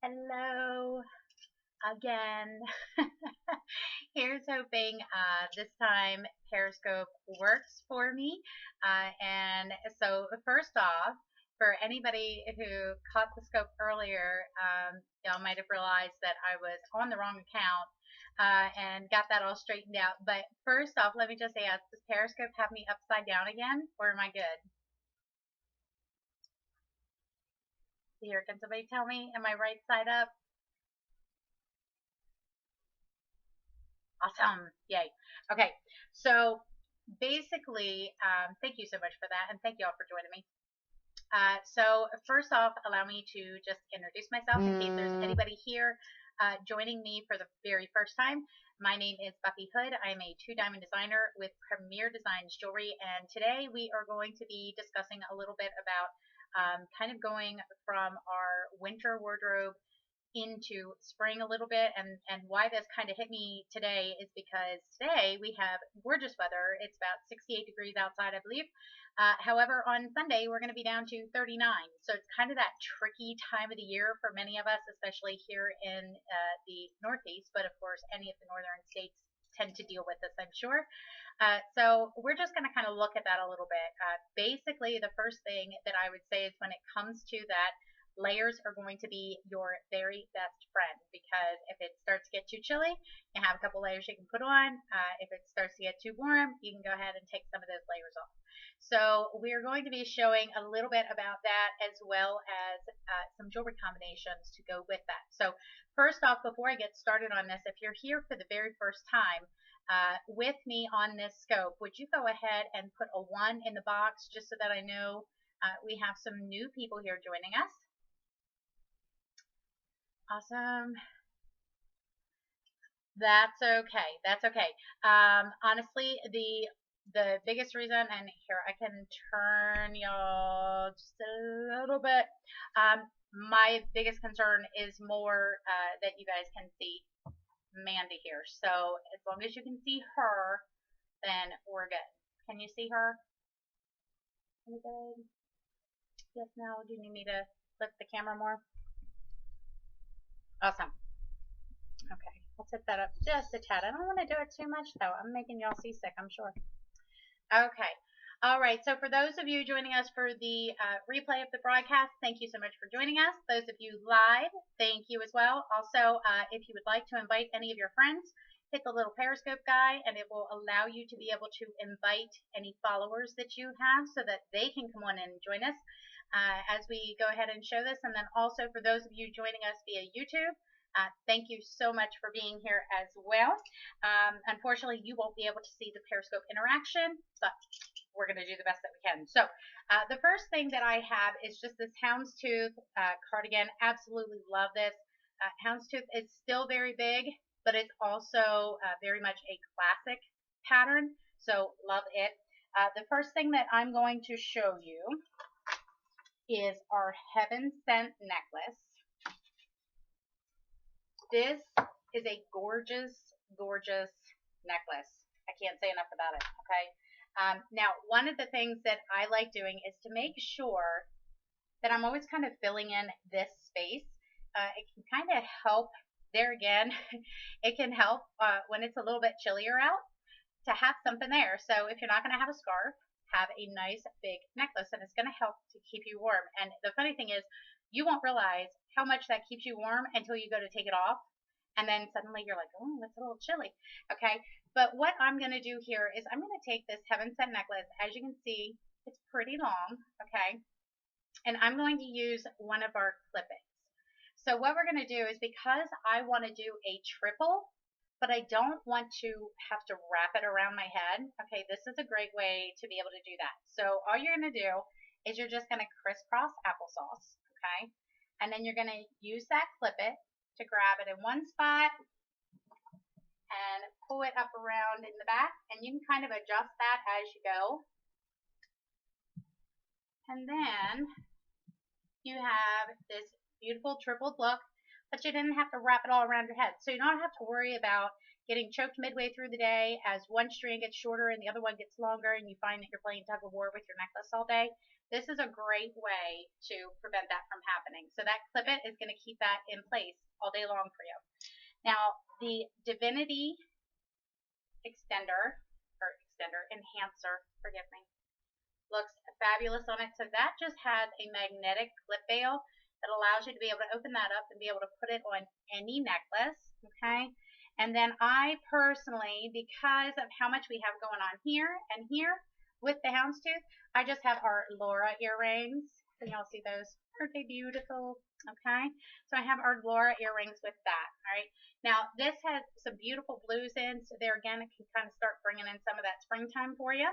Hello again. Here's hoping this time Periscope works for me. And so, first off, for anybody who caught the scope earlier, y'all might have realized that I was on the wrong account and got that all straightened out. But first off, let me just ask, does Periscope have me upside down again, or am I good? Here, can somebody tell me? Am I right side up? Awesome. Yay. Okay. So basically, thank you so much for that. And thank you all for joining me. So first off, allow me to just introduce myself in case there's anybody here joining me for the very first time. My name is Buffy Hood. I'm a 2 diamond designer with Premier Designs Jewelry. And today we are going to be discussing a little bit about kind of going from our winter wardrobe into spring a little bit, and why this kind of hit me today is because today we have gorgeous weather. It's about 68 degrees outside, I believe. However, on Sunday we're going to be down to 39, so it's kind of that tricky time of the year for many of us, especially here in the Northeast, but of course any of the northern states tend to deal with this, I'm sure. So we're just going to kind of look at that a little bit. Basically, the first thing that I would say is when it comes to that, layers are going to be your very best friend, because if it starts to get too chilly, you have a couple layers you can put on. If it starts to get too warm, you can go ahead and take some of those layers off. So we're going to be showing a little bit about that, as well as some jewelry combinations to go with that. So first off, before I get started on this, if you're here for the very first time with me on this scope, would you go ahead and put a 1 in the box, just so that I know we have some new people here joining us. Awesome. That's okay. That's okay. Honestly, the biggest reason, and here I can turn y'all just a little bit. My biggest concern is more that you guys can see Mandy here. So as long as you can see her, then we're good. Can you see her? Are we good? Yes, no. Do you need me to lift the camera more? Awesome. Okay, I'll tip that up just a tad. I don't want to do it too much, though. I'm making y'all seasick, I'm sure. Okay. All right. So for those of you joining us for the replay of the broadcast, thank you so much for joining us. Those of you live, thank you as well. Also, if you would like to invite any of your friends, hit the little Periscope guy, and it will allow you to be able to invite any followers that you have, so that they can come on and join us as we go ahead and show this. And then also for those of you joining us via YouTube, thank you so much for being here as well. Unfortunately, you won't be able to see the Periscope interaction, but we're going to do the best that we can. So the first thing that I have is just this houndstooth cardigan. Absolutely love this. Houndstooth is still very big, but it's also very much a classic pattern, so love it. The first thing that I'm going to show you is our Heaven Sent necklace. This is a gorgeous, gorgeous necklace. I can't say enough about it, okay? Now, one of the things that I like doing is to make sure that I'm always kind of filling in this space. It can kind of help, there again, it can help when it's a little bit chillier out to have something there. So if you're not going to have a scarf, have a nice big necklace, and it's going to help to keep you warm. And the funny thing is, you won't realize how much that keeps you warm until you go to take it off, and then suddenly you're like, oh, it's a little chilly. Okay, but what I'm going to do here is I'm going to take this Heaven Sent necklace. As you can see, it's pretty long, okay, and I'm going to use one of our clip-ins. So what we're going to do is, because I want to do a triple, but I don't want to have to wrap it around my head, okay, this is a great way to be able to do that. So all you're going to do is you're just going to crisscross applesauce, okay, and then you're going to use that clip-it to grab it in one spot and pull it up around in the back, and you can kind of adjust that as you go. And then you have this beautiful tripled look, but you didn't have to wrap it all around your head. So you don't have to worry about getting choked midway through the day as one strand gets shorter and the other one gets longer, and you find that you're playing tug of war with your necklace all day, this is a great way to prevent that from happening. So that clip-it is going to keep that in place all day long for you. Now, the Divinity enhancer, forgive me, looks fabulous on it. So that just has a magnetic clip bail that allows you to be able to open that up and be able to put it on any necklace, okay? And then I personally, because of how much we have going on here and here with the houndstooth, I just have our Laura earrings. Can y'all see those? Aren't they beautiful? Okay, so I have our Laura earrings with that. All right, now this has some beautiful blues in, so there again, it can kind of start bringing in some of that springtime for you.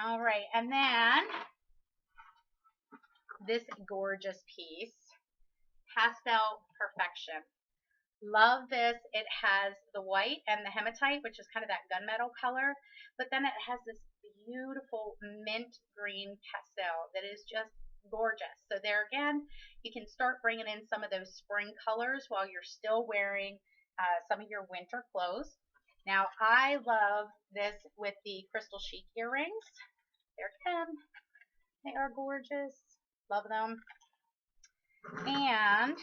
All right, and then this gorgeous piece, Pastel Perfection. Love this. It has the white and the hematite, which is kind of that gunmetal color, but then it has this beautiful mint green pastel that is just gorgeous. So there again, you can start bringing in some of those spring colors while you're still wearing some of your winter clothes. Now, I love this with the crystal chic earrings. There again, they are gorgeous. Love them. And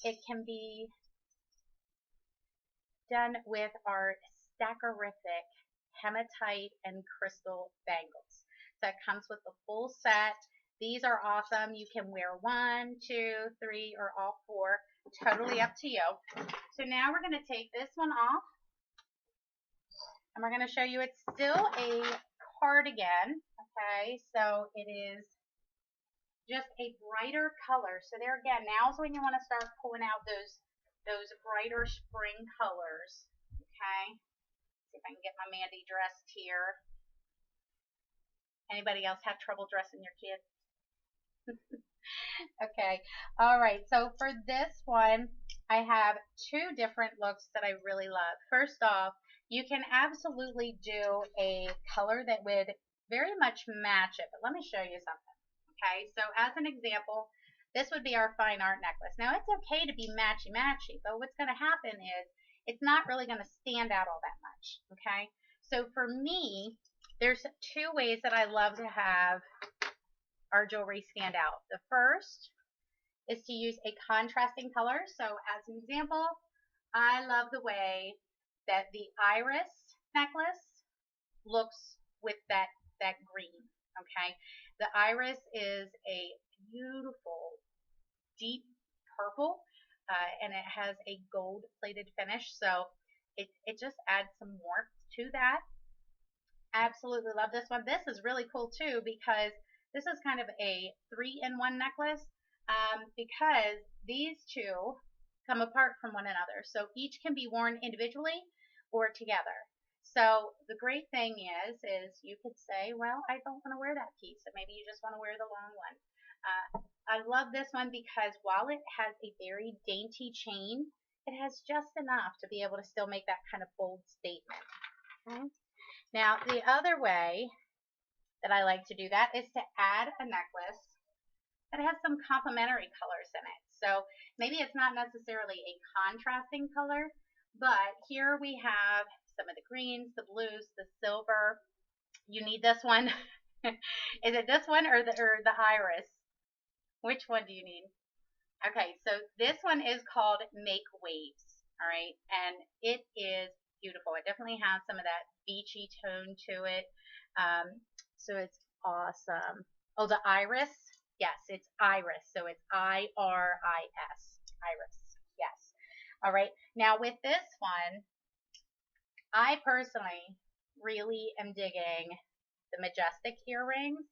it can be done with our stackerific hematite and crystal bangles. So it comes with the full set. These are awesome. You can wear 1, 2, 3, or all 4. Totally up to you. So now we're going to take this one off. And we're going to show you it's still a cardigan. Okay, so it is just a brighter color. So there again, now's when you want to start pulling out those brighter spring colors. Okay, see if I can get my Mandy dressed here. Anybody else have trouble dressing your kids? Okay, all right, so for this one, I have 2 different looks that I really love. First off, you can absolutely do a color that would very much match it, but let me show you something. Okay, so as an example, this would be our fine art necklace. Now, it's okay to be matchy-matchy, but what's going to happen is it's not really going to stand out all that much, okay? So for me, there's 2 ways that I love to have our jewelry stand out. The first is to use a contrasting color. So as an example, I love the way that the iris necklace looks with that green, okay? The iris is a beautiful deep purple, and it has a gold plated finish, so it just adds some warmth to that. Absolutely love this one. This is really cool too because this is kind of a 3-in-1 necklace, because these 2 come apart from one another, so each can be worn individually or together. So the great thing is you could say, well, I don't want to wear that piece, so maybe you just want to wear the long one. I love this one because while it has a very dainty chain, it has just enough to be able to still make that kind of bold statement. Okay? Now, the other way that I like to do that is to add a necklace that has some complementary colors in it. So maybe it's not necessarily a contrasting color, but here we have some of the greens, the blues, the silver. You need this one. Is it this one or the iris? Which one do you need? Okay, so this one is called Make Waves, all right, and it is beautiful. It definitely has some of that beachy tone to it, so it's awesome. Oh, the iris? Yes, it's iris, so it's I-R-I-S, iris, yes. All right, now with this one, I personally really am digging the Majestic earrings.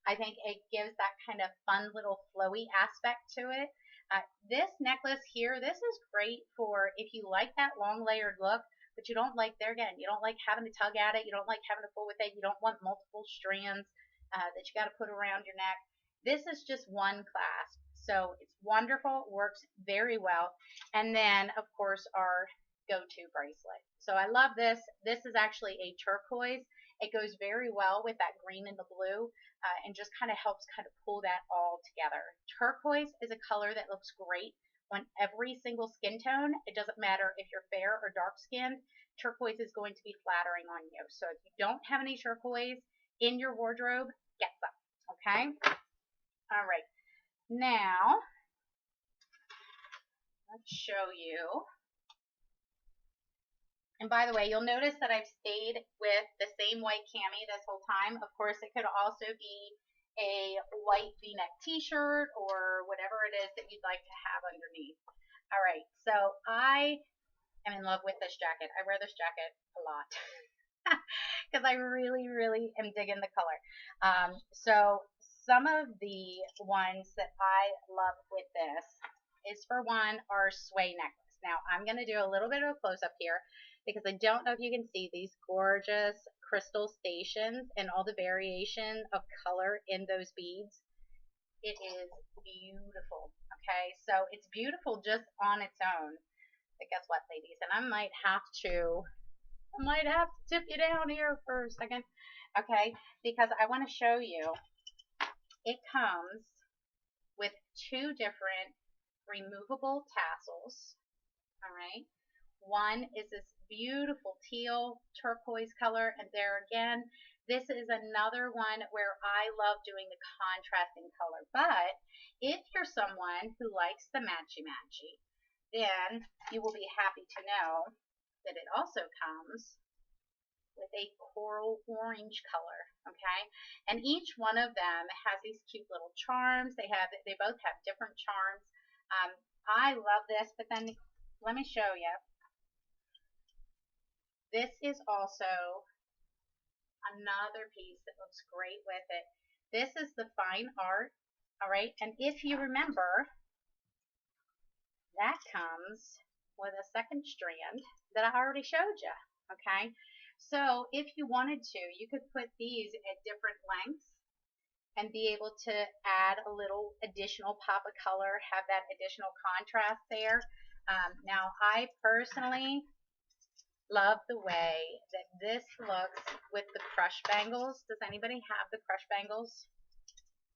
I think it gives that kind of fun little flowy aspect to it. This necklace here, this is great for if you like that long layered look, but you don't like, there again, you don't like having to tug at it, you don't like having to pull with it, you don't want multiple strands that you got to put around your neck. This is just one clasp, so it's wonderful, works very well. And then, of course, our go-to bracelet. So I love this. This is actually a turquoise. It goes very well with that green and the blue, and just kind of helps kind of pull that all together. Turquoise is a color that looks great on every single skin tone. It doesn't matter if you're fair or dark skinned, turquoise is going to be flattering on you. So if you don't have any turquoise in your wardrobe, get some. Okay? All right. Now, let's show you. And by the way, you'll notice that I've stayed with the same white cami this whole time. Of course, it could also be a white v-neck t-shirt or whatever it is that you'd like to have underneath. All right, so I am in love with this jacket. I wear this jacket a lot because I really, really am digging the color. So some of the ones that I love with this is, for one, our sway necklace. Now, I'm going to do a little bit of a close-up here because I don't know if you can see these gorgeous crystal stations and all the variation of color in those beads. It is beautiful. Okay, so it's beautiful just on its own. But guess what, ladies? And I might have to tip you down here for a second, okay? Because I want to show you. It comes with two different removable tassels. All right. One is this beautiful teal turquoise color, and there again, this is another one where I love doing the contrasting color. But if you're someone who likes the matchy-matchy, then you will be happy to know that it also comes with a coral orange color, okay? And each one of them has these cute little charms. They both have different charms. I love this, but then let me show you. This is also another piece that looks great with it. This is the fine art, all right? And if you remember, that comes with a second strand that I already showed you, okay? So if you wanted to, you could put these at different lengths and be able to add a little additional pop of color, have that additional contrast there. Now, I personally love the way that this looks with the crush bangles. Does anybody have the crush bangles?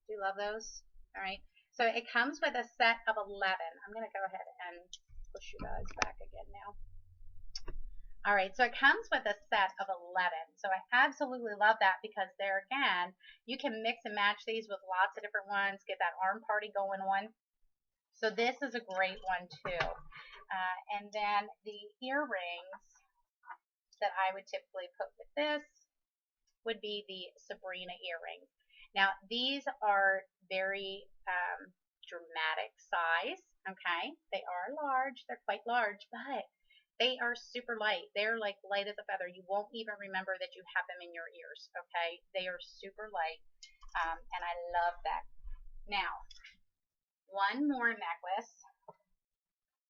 Do you love those? All right. So it comes with a set of 11. I'm going to go ahead and push you guys back again now. All right, so it comes with a set of 11. So I absolutely love that because there again, you can mix and match these with lots of different ones, get that arm party going on. So this is a great one too. And then the earrings that I would typically put with this would be the Sabrina earrings. Now, these are very dramatic size, okay? They are large, they're quite large, but they are super light. They're like light as a feather. You won't even remember that you have them in your ears, okay? They are super light, and I love that. Now, one more necklace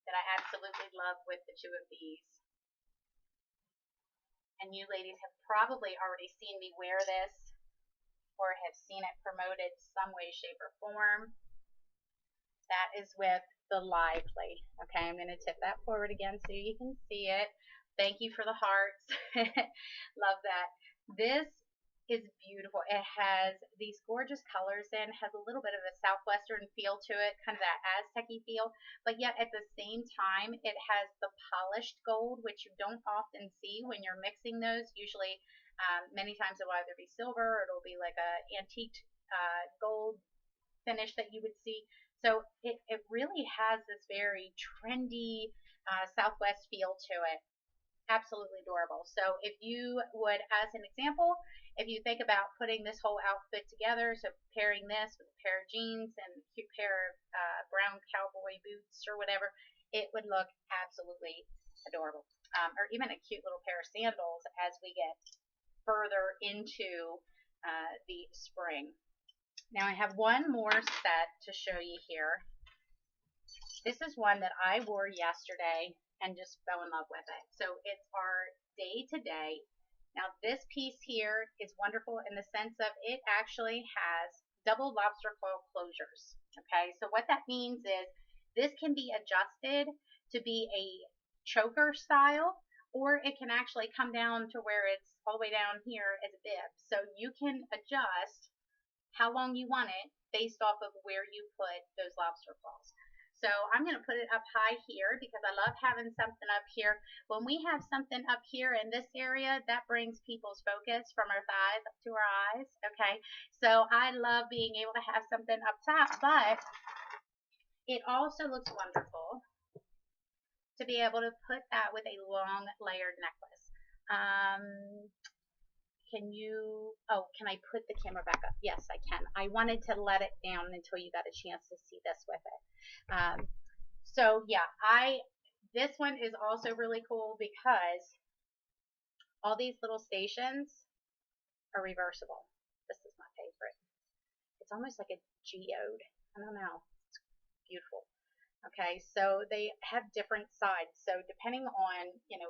that I absolutely love with the two of these, and you ladies have probably already seen me wear this or have seen it promoted some way, shape, or form. That is with the Lively. Okay, I'm going to tip that forward again so you can see it. Thank you for the hearts. Love that. This is beautiful. It has these gorgeous colors in, has a little bit of a southwestern feel to it, kind of that Aztec-y feel, but yet at the same time, it has the polished gold, which you don't often see when you're mixing those. Usually, many times it will either be silver or it'll be like a antique gold finish that you would see. So it really has this very trendy Southwest feel to it. Absolutely adorable. So if you would, as an example, if you think about putting this whole outfit together, so pairing this with a pair of jeans and a cute pair of brown cowboy boots or whatever, it would look absolutely adorable. Or even a cute little pair of sandals as we get further into the spring. Now I have one more set to show you here. This is one that I wore yesterday and just fell in love with it. So it's our day to day. Now this piece here is wonderful in the sense of it actually has double lobster claw closures. Okay, so what that means is this can be adjusted to be a choker style, or it can actually come down to where it's all the way down here as a bib. So you can adjust how long you want it based off of where you put those lobster claws. So I'm going to put it up high here because I love having something up here. When we have something up here in this area, that brings people's focus from our thighs up to our eyes. Okay, so I love being able to have something up top, but it also looks wonderful to be able to put that with a long layered necklace. Can I put the camera back up? Yes, I can. I wanted to let it down until you got a chance to see this with it. So yeah, this one is also really cool because all these little stations are reversible. This is my favorite. It's almost like a geode. I don't know. It's beautiful. Okay, so they have different sides. So depending on,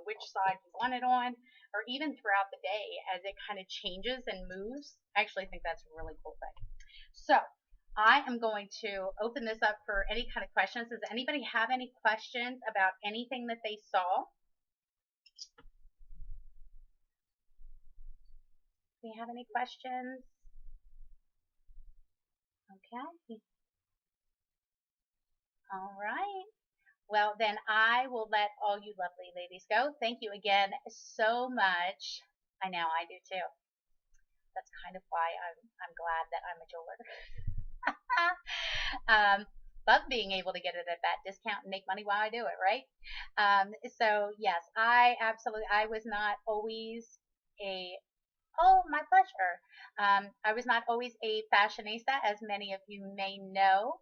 which side you want it on, or even throughout the day as it kind of changes and moves, I actually think that's a really cool thing. So I am going to open this up for any kind of questions. Does anybody have any questions about anything that they saw? Do we have any questions? Okay. All right. Well, then I will let all you lovely ladies go. Thank you again so much. I know, I do too. That's kind of why I'm glad that I'm a jeweler. But being able to get it at that discount and make money while I do it, right? So yes, I was not always a Oh, my pleasure. I was not always a fashionista, as many of you may know.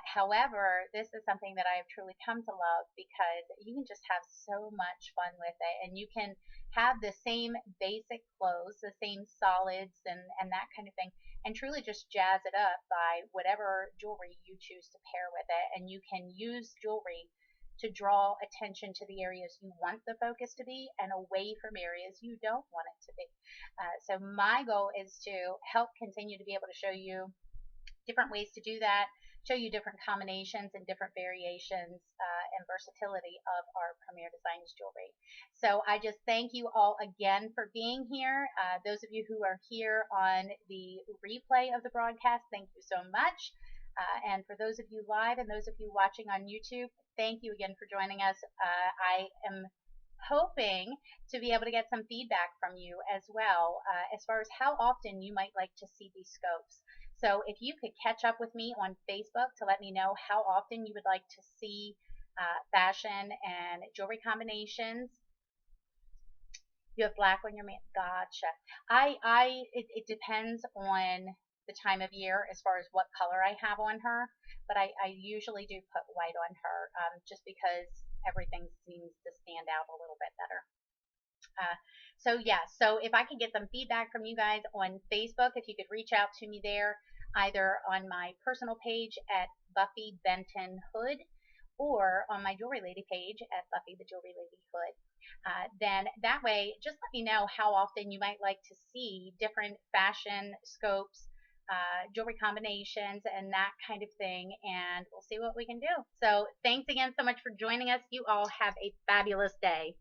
However, this is something that I have truly come to love because you can just have so much fun with it, and you can have the same basic clothes, the same solids, and that kind of thing, and truly just jazz it up by whatever jewelry you choose to pair with it. And you can use jewelry to draw attention to the areas you want the focus to be and away from areas you don't want it to be. So my goal is to help continue to be able to show you different ways to do that, show you different combinations and different variations and versatility of our Premier Designs jewelry. So I just thank you all again for being here. Those of you who are here on the replay of the broadcast, thank you so much. And for those of you live and those of you watching on YouTube, thank you again for joining us. I am hoping to be able to get some feedback from you as well, as far as how often you might like to see these scopes. So if you could catch up with me on Facebook to let me know how often you would like to see fashion and jewelry combinations. You have black on your man. Gotcha. It depends on the time of year as far as what color I have on her, but I usually do put white on her just because everything seems to stand out a little bit better. So if I could get some feedback from you guys on Facebook, if you could reach out to me there, either on my personal page at Buffy Benton Hood or on my Jewelry Lady page at Buffy the Jewelry Lady Hood. Then that way, just let me know how often you might like to see different fashion scopes, jewelry combinations, and that kind of thing, and we'll see what we can do. So thanks again so much for joining us. You all have a fabulous day.